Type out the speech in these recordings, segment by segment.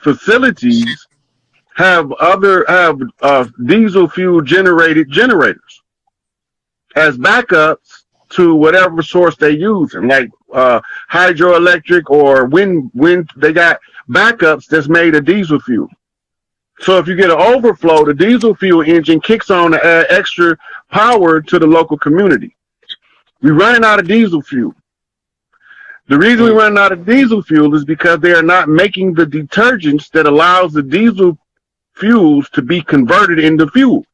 facilities have diesel fuel generated generators as backups to whatever source they use, like hydroelectric or wind. They got backups that's made of diesel fuel. So if you get an overflow, the diesel fuel engine kicks on to add extra power to the local community. We're running out of diesel fuel. The reason we're running out of diesel fuel is because they are not making the detergents that allows the diesel fuels to be converted into fuel.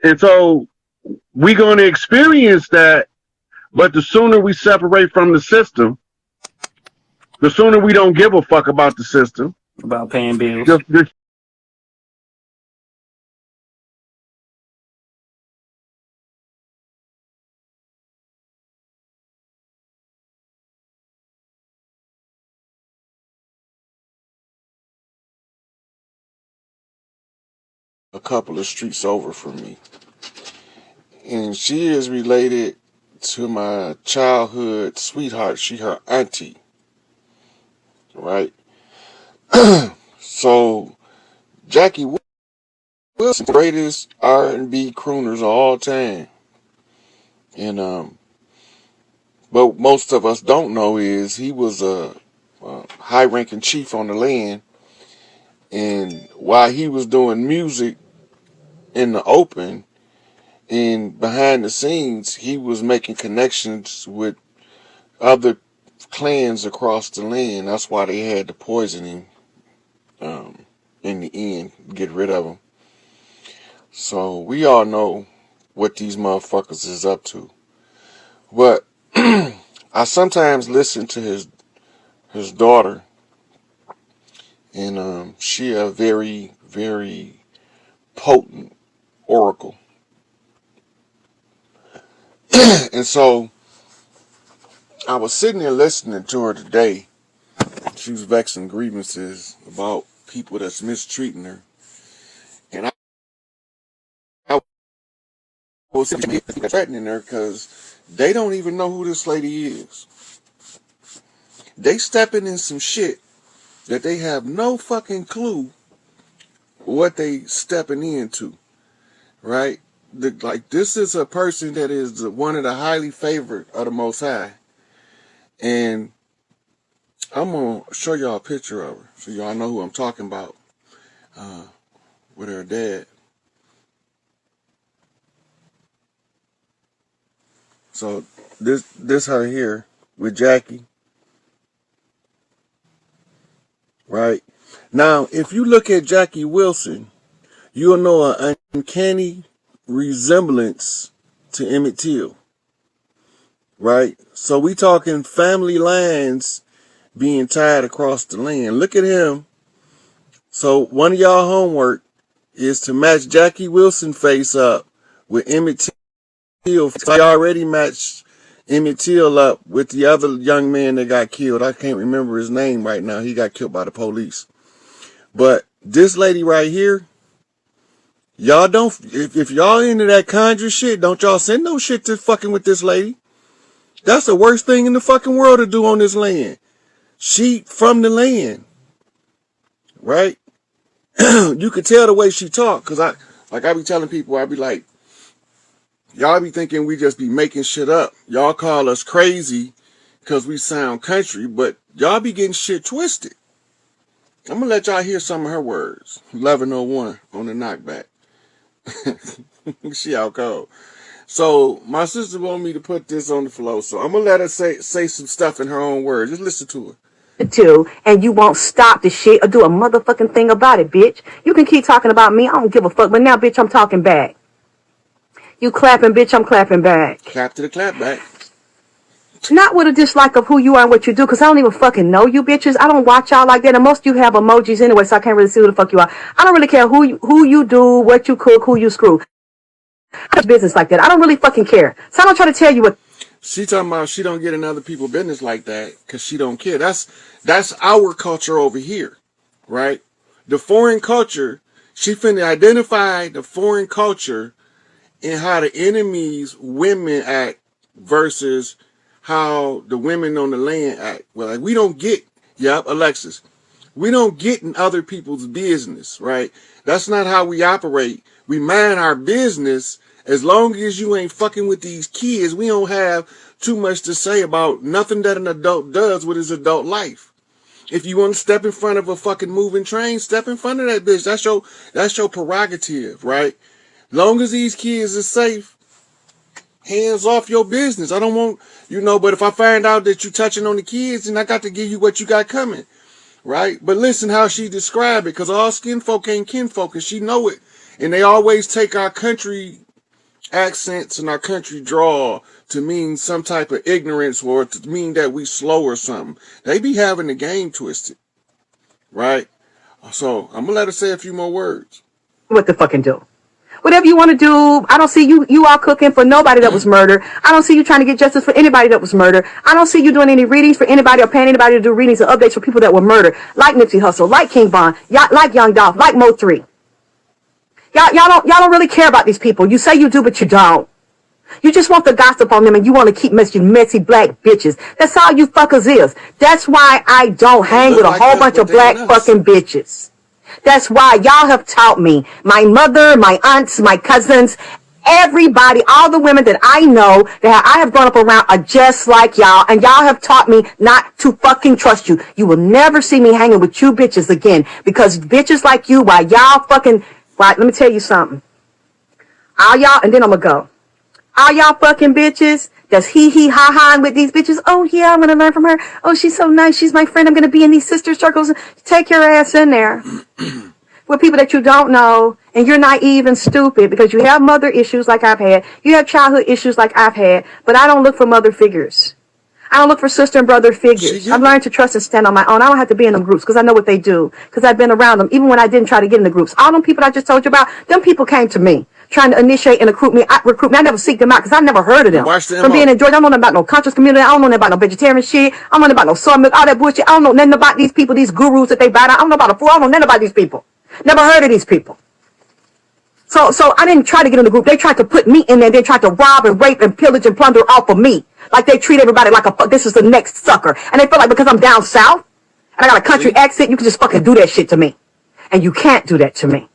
And so we're going to experience that, but the sooner we separate from the system, the sooner we don't give a fuck about the system. About paying bills. Just a couple of streets over from me. And she is related to my childhood sweetheart. She her auntie. Right? So, Jackie Wilson, greatest R&B crooners of all time. And, but most of us don't know is he was a high-ranking chief on the land. And while he was doing music in the open and behind the scenes, he was making connections with other clans across the land. That's why they had to poison him in the end, get rid of him. So we all know what these motherfuckers is up to. But I sometimes listen to his daughter, and she a very, very potent oracle. And so I was sitting there listening to her today. She was vexing grievances about people that's mistreating her. And I was threatening her because they don't even know who this lady is. They stepping in some shit that they have no fucking clue what they stepping into, right? Like, this is a person that is one of the highly favored of the Most High. And I'm going to show y'all a picture of her so y'all know who I'm talking about with her dad. So this her here with Jackie. Right? Now, if you look at Jackie Wilson, you'll know an uncanny resemblance to Emmett Till. Right? So we talking family lines being tied across the land. Look at him. So one of y'all homework is to match Jackie Wilson face up with Emmett Till. I already matched Emmett Till up with the other young man that got killed. I can't remember his name right now. He got killed by the police. But this lady right here, y'all don't, if y'all into that conjure shit, don't y'all send no shit to fucking with this lady. That's the worst thing in the fucking world to do on this land. She from the land. Right? You could tell the way she talk, because I be telling people, I be like, y'all be thinking we just be making shit up. Y'all call us crazy because we sound country, but y'all be getting shit twisted. I'm going to let y'all hear some of her words. 1101 on the knockback. She out cold. So my sister wanted me to put this on the floor, so I'm going to let her say some stuff in her own words. Just listen to her. To, and you won't stop the shit or do a motherfucking thing about it, bitch. You can keep talking about me. I don't give a fuck. But now, bitch, I'm talking back. You clapping, bitch, I'm clapping back. Clap to the clap back. Not with a dislike of who you are and what you do, because I don't even fucking know you bitches. I don't watch y'all like that. And most of you have emojis anyway, so I can't really see who the fuck you are. I don't really care who you do, what you cook, who you screw. Business like that. I don't really fucking care. So I don't try to tell you what. She talking about she don't get in other people's business like that because she don't care. That's our culture over here, right? The foreign culture, she finna identify the foreign culture and how the enemy's women act versus how the women on the land act. Well, like, we don't get, yep, Alexis, we don't get in other people's business, right? That's not how we operate. We mind our business. As long as you ain't fucking with these kids, we don't have too much to say about nothing that an adult does with his adult life. If you want to step in front of a fucking moving train, step in front of that bitch. That's your prerogative, right? Long as these kids are safe, hands off your business. I don't want, but if I find out that you touching on the kids, then I got to give you what you got coming, right? But listen how she described it, because all skin folk ain't kinfolk, and she know it. And they always take our country accents and our country draw to mean some type of ignorance or to mean that we slow or something. They be having the game twisted, right? So I'm gonna let her say a few more words. What the fucking do? Whatever you want to do. I don't see you all cooking for nobody that was murdered. I don't see you trying to get justice for anybody that was murdered. I don't see you doing any readings for anybody or paying anybody to do readings or updates for people that were murdered, like Nipsey Hussle, like King Von, like Young Dolph, like Mo 3. Y'all don't really care about these people. You say you do, but you don't. You just want the gossip on them, and you want to keep messy black bitches. That's all you fuckers is. That's why I don't hang with a whole bunch of black fucking bitches. That's why y'all have taught me, my mother, my aunts, my cousins, everybody, all the women that I know that I have grown up around are just like y'all, and y'all have taught me not to fucking trust you. You will never see me hanging with you bitches again, because bitches like you, while y'all fucking, let me tell you something. All y'all, and then I'm gonna go. All y'all fucking bitches that's ha-ha with these bitches. Oh yeah, I'm gonna learn from her. Oh, she's so nice. She's my friend. I'm gonna be in these sister circles. Take your ass in there with people that you don't know, and you're naive and stupid because you have mother issues like I've had. You have childhood issues like I've had, but I don't look for mother figures. I don't look for sister and brother figures. I've learned to trust and stand on my own. I don't have to be in them groups because I know what they do, because I've been around them even when I didn't try to get in the groups. All them people I just told you about, them people came to me trying to initiate and recruit me. I never seek them out because I never heard of them. From being in Georgia, I don't know about no conscious community. I don't know nothing about no vegetarian shit. I don't know nothing about no soy milk, all that bullshit. I don't know nothing about these people, these gurus that they buy. I don't know about a fool. I don't know nothing about these people. Never heard of these people. So I didn't try to get in the group. They tried to put me in there. They tried to rob and rape and pillage and plunder off of me. Like they treat everybody like this is the next sucker. And they feel like because I'm down south and I got a country accent, you can just fucking do that shit to me. And you can't do that to me.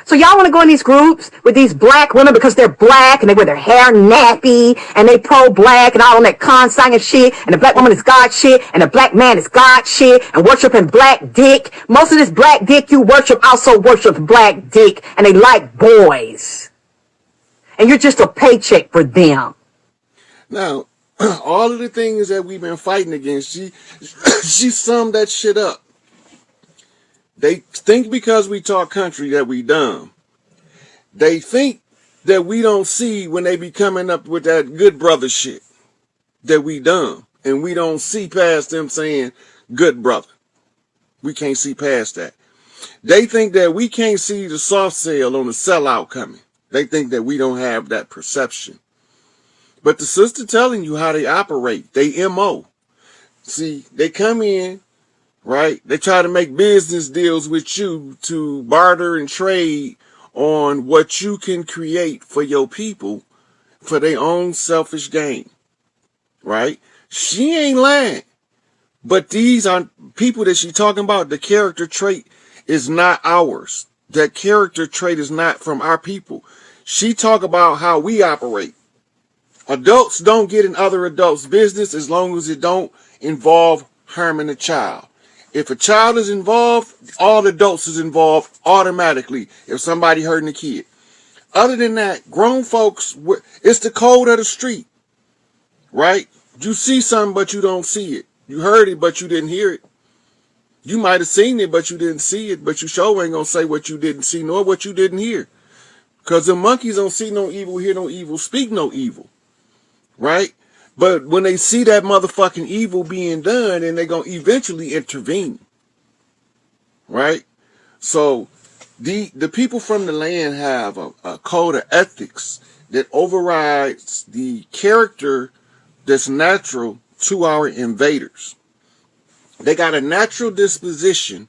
So y'all want to go in these groups with these black women because they're black and they wear their hair nappy and they pro-black and all on that con-sang and shit, and the black woman is God shit and the black man is God shit and worshiping black dick. Most of this black dick you worship also worships black dick, and they like boys. And you're just a paycheck for them. Now, all of the things that we've been fighting against, she summed that shit up. They think because we talk country that we dumb. They think that we don't see when they be coming up with that good brother shit, that we dumb. And we don't see past them saying good brother. We can't see past that. They think that we can't see the soft sale on the sellout coming. They think that we don't have that perception. But the sister telling you how they operate, they MO. See, they come in, right? They try to make business deals with you to barter and trade on what you can create for your people for their own selfish gain, right? She ain't lying. But these are people that she talking about. The character trait is not ours. That character trait is not from our people. She talk about how we operate. Adults don't get in other adults' business as long as it don't involve harming a child. If a child is involved, all adults is involved automatically if somebody hurting a kid. Other than that, grown folks, it's the code of the street, right? You see something, but you don't see it. You heard it, but you didn't hear it. You might have seen it, but you didn't see it, but you sure ain't gonna say what you didn't see nor what you didn't hear. Because the monkeys don't see no evil, hear no evil, speak no evil, right? But when they see that motherfucking evil being done, then they're going to eventually intervene. Right? So the people from the land have a code of ethics that overrides the character that's natural to our invaders. They got a natural disposition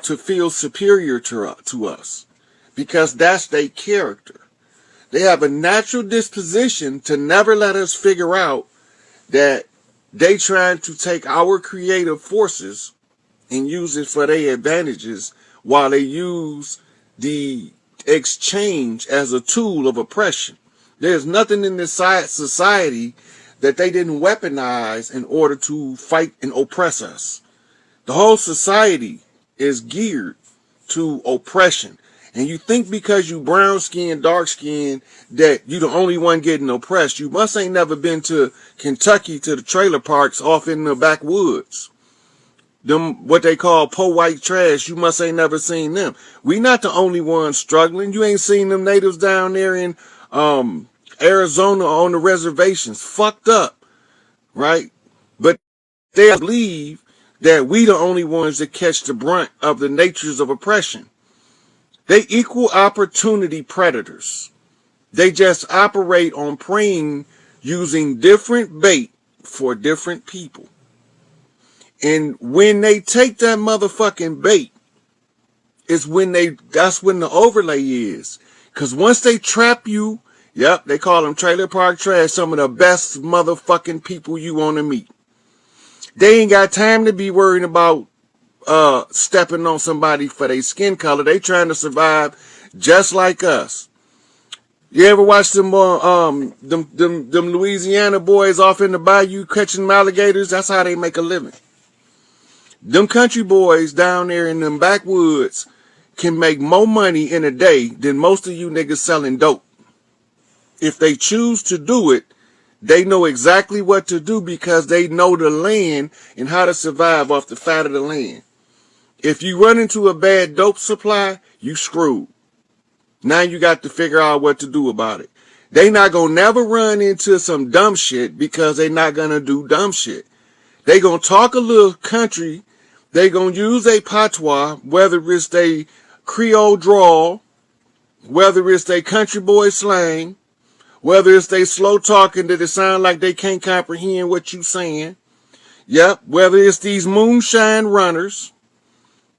to feel superior to us because that's their character. They have a natural disposition to never let us figure out that they trying to take our creative forces and use it for their advantages while they use the exchange as a tool of oppression. There's nothing in this society that they didn't weaponize in order to fight and oppress us. The whole society is geared to oppression. And you think because you brown skinned, dark skinned, that you the only one getting oppressed. You must ain't never been to Kentucky to the trailer parks off in the backwoods. Them, what they call po white trash, you must ain't never seen them. We not the only ones struggling. You ain't seen them natives down there in Arizona on the reservations, fucked up, right? But they believe that we the only ones that catch the brunt of the natures of oppression. They equal opportunity predators. They just operate on preying using different bait for different people. And when they take that motherfucking bait, that's when the overlay is. Cause once they trap you, yep, they call them trailer park trash, some of the best motherfucking people you want to meet. They ain't got time to be worrying about stepping on somebody for their skin color. They trying to survive just like us. You ever watch them Louisiana boys off in the bayou catching alligators? That's how they make a living. Them country boys down there in them backwoods can make more money in a day than most of you niggas selling dope. If they choose to do it, they know exactly what to do because they know the land and how to survive off the fat of the land. If you run into a bad dope supply, you screwed. Now you got to figure out what to do about it. They not gonna never run into some dumb shit because they not gonna do dumb shit. They gonna talk a little country. They gonna use a patois, whether it's they Creole drawl, whether it's they country boy slang, whether it's they slow talking that it sound like they can't comprehend what you saying. Yep, whether it's these moonshine runners,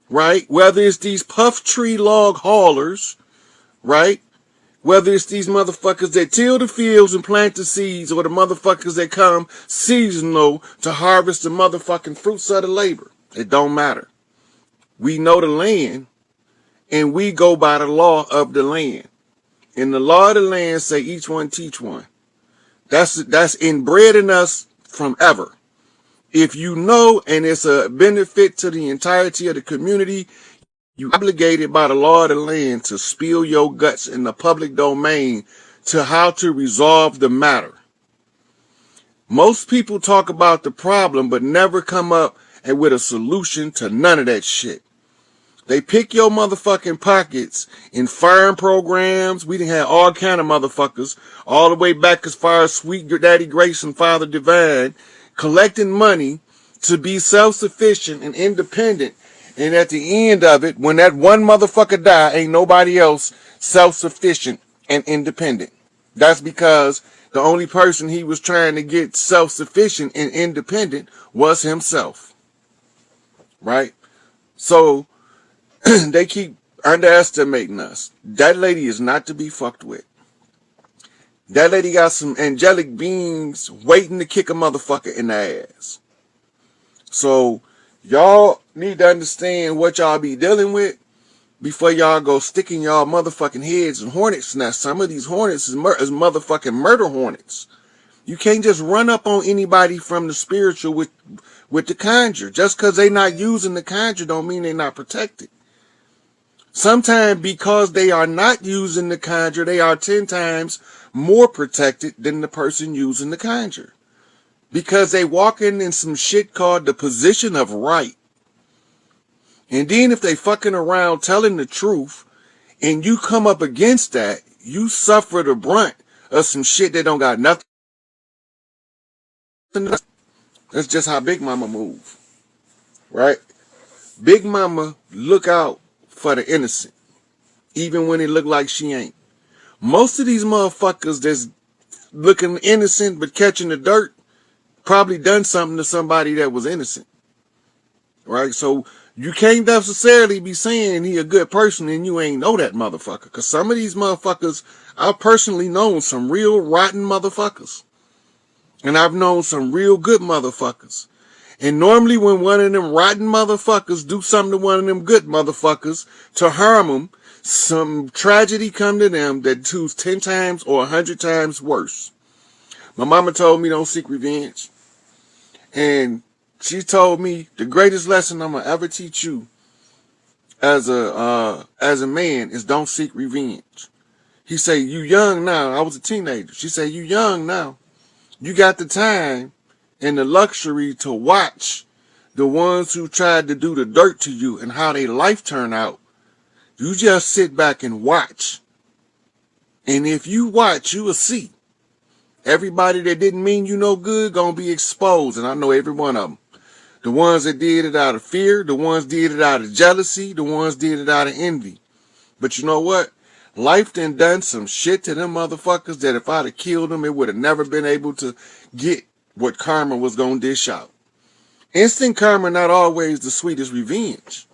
right? Whether it's these puff tree log haulers, right? Whether it's these motherfuckers that till the fields and plant the seeds, or the motherfuckers that come seasonal to harvest the motherfucking fruits of the labor. It don't matter. We know the land, and we go by the law of the land. And the law of the land say each one teach one. That's inbred in us from ever. If you know, and it's a benefit to the entirety of the community, you obligated by the law of the land to spill your guts in the public domain to how to resolve the matter. Most people talk about the problem, but never come up and with a solution to none of that shit. They pick your motherfucking pockets in farm programs. We done had all kind of motherfuckers all the way back as far as Sweet Daddy Grace and Father Divine collecting money to be self-sufficient and independent. And at the end of it, when that one motherfucker die, ain't nobody else self-sufficient and independent. That's because the only person he was trying to get self-sufficient and independent was himself. Right? So they keep underestimating us. That lady is not to be fucked with. That lady got some angelic beings waiting to kick a motherfucker in the ass. So y'all need to understand what y'all be dealing with before y'all go sticking y'all motherfucking heads in hornets' nests. Some of these hornets is motherfucking murder hornets. You can't just run up on anybody from the spiritual with the conjure. Just because they not using the conjure don't mean they not protected. Sometimes because they are not using the conjure, they are 10 times more protected than the person using the conjure. Because they walking in some shit called the position of right. And then if they fucking around telling the truth and you come up against that, you suffer the brunt of some shit that don't got nothing. That's just how Big Mama move. Right? Big Mama look out for the innocent. Even when it look like she ain't. Most of these motherfuckers that's looking innocent but catching the dirt probably done something to somebody that was innocent. Right? So you can't necessarily be saying he a good person and you ain't know that motherfucker. Because some of these motherfuckers, I've personally known some real rotten motherfuckers. And I've known some real good motherfuckers. And normally when one of them rotten motherfuckers do something to one of them good motherfuckers to harm them, some tragedy come to them that does 10 times or 100 times worse. My mama told me don't seek revenge. And she told me the greatest lesson I'm gonna ever teach you as a man is don't seek revenge. He say, you young now. I was a teenager. She said, you young now. You got the time and the luxury to watch the ones who tried to do the dirt to you and how their life turned out. You just sit back and watch. And if you watch, you will see. Everybody that didn't mean you no good gonna be exposed. And I know every one of them. The ones that did it out of fear, the ones did it out of jealousy, the ones did it out of envy. But you know what? Life done some shit to them motherfuckers that if I'd have killed them, it would have never been able to get what karma was gonna dish out. Instant karma not always the sweetest revenge.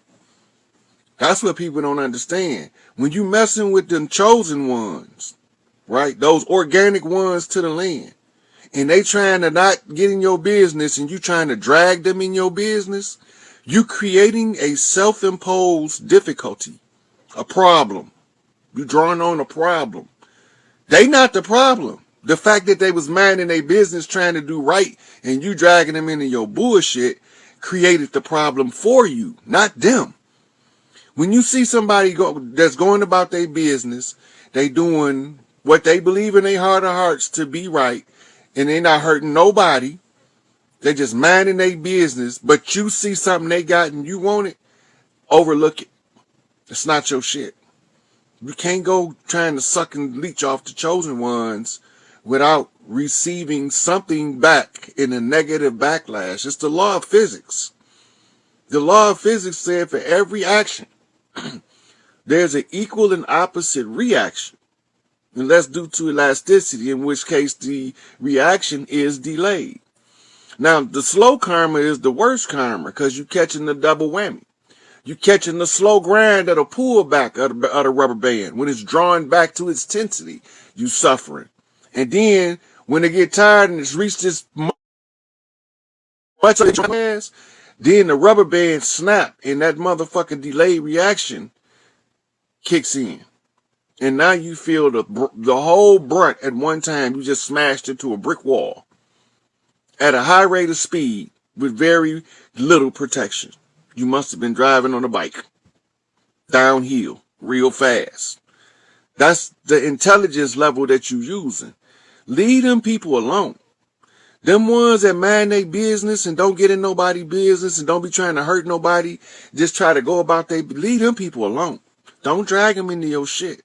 That's what people don't understand. When you messing with them chosen ones, right? Those organic ones to the land, and they trying to not get in your business and you trying to drag them in your business, you creating a self-imposed difficulty, a problem. You drawing on a problem. They not the problem. The fact that they was minding their business trying to do right and you dragging them into your bullshit created the problem for you, not them. When you see somebody that's going about their business, they doing what they believe in their heart of hearts to be right, and they not hurting nobody. They just minding their business, but you see something they got and you want it, overlook it. It's not your shit. You can't go trying to suck and leech off the chosen ones without receiving something back in a negative backlash. It's the law of physics. The law of physics said for every action, there's an equal and opposite reaction. Unless due to elasticity, in which case the reaction is delayed. Now, the slow karma is the worst karma because you're catching the double whammy. You're catching the slow grind of the pull back of the rubber band. When it's drawn back to its intensity, you suffering. And then, when they get tired and it's reached this much of the ass, then the rubber band snap and that motherfucking delayed reaction kicks in. And now you feel the whole brunt at one time. You just smashed into a brick wall at a high rate of speed with very little protection. You must have been driving on a bike downhill real fast. That's the intelligence level that you're using. Leave them people alone. Them ones that mind their business and don't get in nobody's business and don't be trying to hurt nobody, just try to go about leave them people alone. Don't drag them into your shit.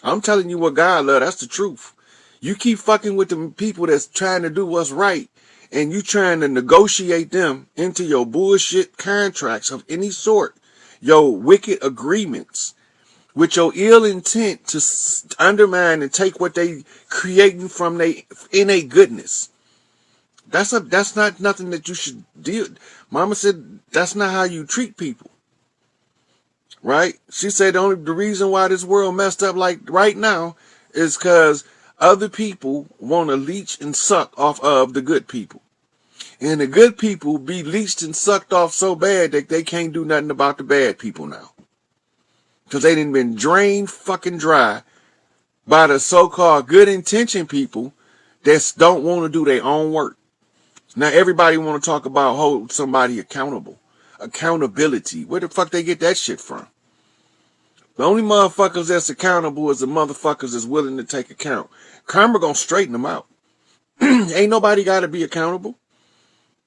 I'm telling you what God love. That's the truth. You keep fucking with the people that's trying to do what's right, and you trying to negotiate them into your bullshit contracts of any sort, your wicked agreements, with your ill intent to undermine and take what they creating from they innate goodness. That's not nothing that you should deal. Mama said that's not how you treat people. Right? She said the reason why this world messed up like right now is because other people want to leech and suck off of the good people. And the good people be leached and sucked off so bad that they can't do nothing about the bad people now. Because they done been drained fucking dry by the so-called good intention people that don't want to do their own work. Now everybody want to talk about hold somebody accountable. Accountability. Where the fuck they get that shit from? The only motherfuckers that's accountable is the motherfuckers that's willing to take account. Karma gonna straighten them out. Ain't nobody gotta be accountable.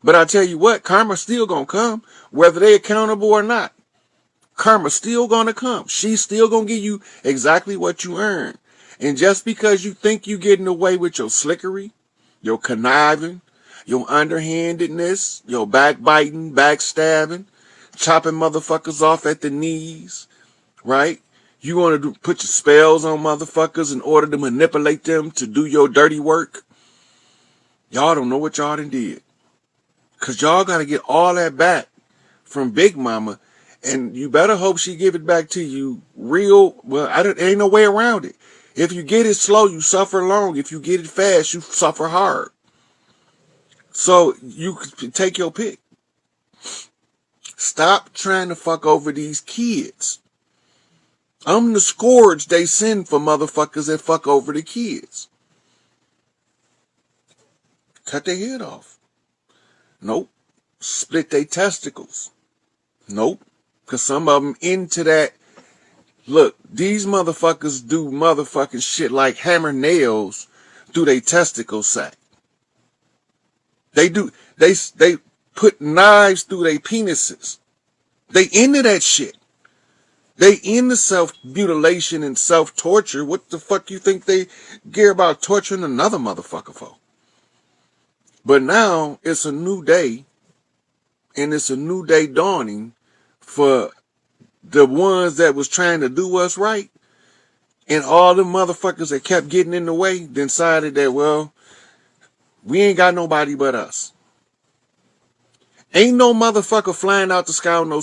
But I tell you what, karma still gonna come, whether they accountable or not. Karma still gonna come. She's still gonna give you exactly what you earn. And just because you think you getting away with your slickery, your conniving, your underhandedness, your backbiting, backstabbing, chopping motherfuckers off at the knees, right? You want to put your spells on motherfuckers in order to manipulate them to do your dirty work. Y'all don't know what y'all done did. Because y'all got to get all that back from Big Mama. And you better hope she give it back to you real. Well, ain't no way around it. If you get it slow, you suffer long. If you get it fast, you suffer hard. So you could take your pick. Stop trying to fuck over these kids. I'm the scourge they send for motherfuckers that fuck over the kids. Cut their head off. Nope. Split their testicles. Nope. Because some of them into that. Look, these motherfuckers do motherfucking shit like hammer nails through their testicle sack. They put knives through their penises. They into that shit. They into self-mutilation and self-torture. What the fuck you think they care about torturing another motherfucker for? But now it's a new day, and it's a new day dawning for the ones that was trying to do us right, and all the motherfuckers that kept getting in the way decided that, well, we ain't got nobody but us. Ain't no motherfucker flying out the sky with no